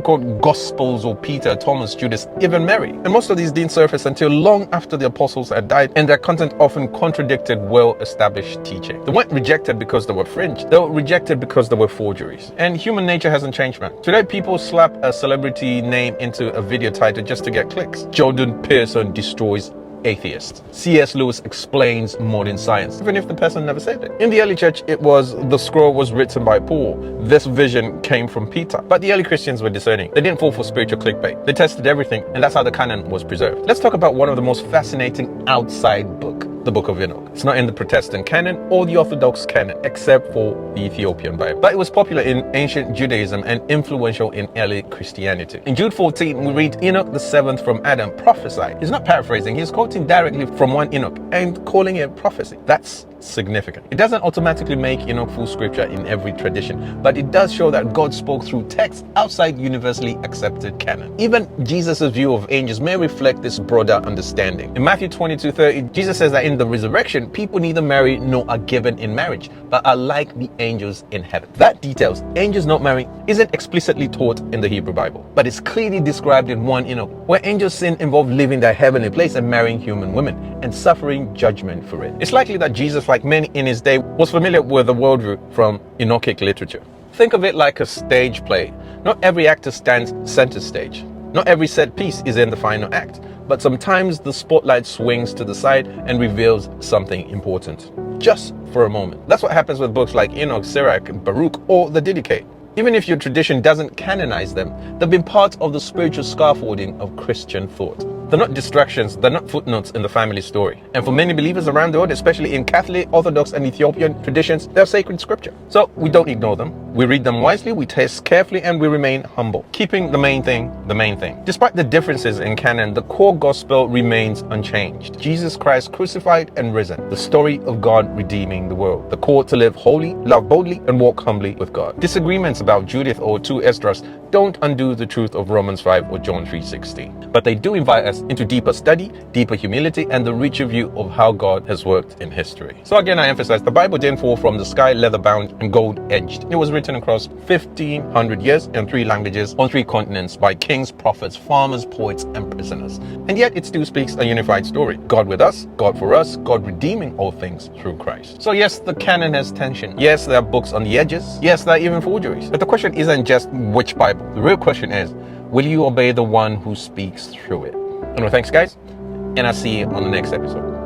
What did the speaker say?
called Gospels or Peter, Thomas, Judas, even Mary. And most of these didn't surface until long after the apostles had died, and their content often contradicted well-established teaching. They weren't rejected because they were fringe. They were rejected because they were forgeries. And human nature hasn't changed, man. Today, people slap a celebrity name into a video title just to get clicks. Jordan Peterson destroys atheists. C.S. Lewis explains modern science, even if the person never said it. In the early church, the scroll was written by Paul. This vision came from Peter. But the early Christians were discerning. They didn't fall for spiritual clickbait. They tested everything, and that's how the canon was preserved. Let's talk about one of the most fascinating outside books. The Book of Enoch. It's not in the Protestant canon or the Orthodox canon, except for the Ethiopian Bible. But it was popular in ancient Judaism and influential in early Christianity. In Jude 14, we read, Enoch the seventh from Adam prophesied. He's not paraphrasing, he's quoting directly from one Enoch and calling it prophecy. That's significant. It doesn't automatically make Enoch full scripture in every tradition, but it does show that God spoke through texts outside universally accepted canon. Even Jesus' view of angels may reflect this broader understanding. In Matthew 22:30, Jesus says that in the resurrection, people neither marry nor are given in marriage, but are like the angels in heaven. That details angels not marrying isn't explicitly taught in the Hebrew Bible, but it's clearly described in 1 Enoch, where angels' sin involved leaving their heavenly place and marrying human women and suffering judgment for it. It's likely that Jesus, like many in his day, was familiar with the worldview from Enochic literature. Think of it like a stage play. Not every actor stands center stage. Not every set piece is in the final act, but sometimes the spotlight swings to the side and reveals something important, just for a moment. That's what happens with books like Enoch, Sirach, Baruch, or the Didache. Even if your tradition doesn't canonize them, they've been part of the spiritual scaffolding of Christian thought. They're not distractions, they're not footnotes in the family story. And for many believers around the world, especially in Catholic, Orthodox, and Ethiopian traditions, they're sacred scripture. So we don't ignore them. We read them wisely, we test carefully, and we remain humble, keeping the main thing the main thing. Despite the differences in canon, the core gospel remains unchanged. Jesus Christ crucified and risen, the story of God redeeming the world, the call to live holy, love boldly, and walk humbly with God. Disagreements about Judith or 2 Esdras don't undo the truth of Romans 5 or John 3:16, but they do invite us into deeper study, deeper humility, and the richer view of how God has worked in history. So again, I emphasize, the Bible didn't fall from the sky, leather-bound and gold-edged. It was written across 1,500 years in 3 languages on 3 continents by kings, prophets, farmers, poets, and prisoners. And yet it still speaks a unified story. God with us, God for us, God redeeming all things through Christ. So yes, the canon has tension. Yes, there are books on the edges. Yes, there are even forgeries. But the question isn't just which Bible. The real question is, will you obey the one who speaks through it? Anyway, thanks guys, and I'll see you on the next episode.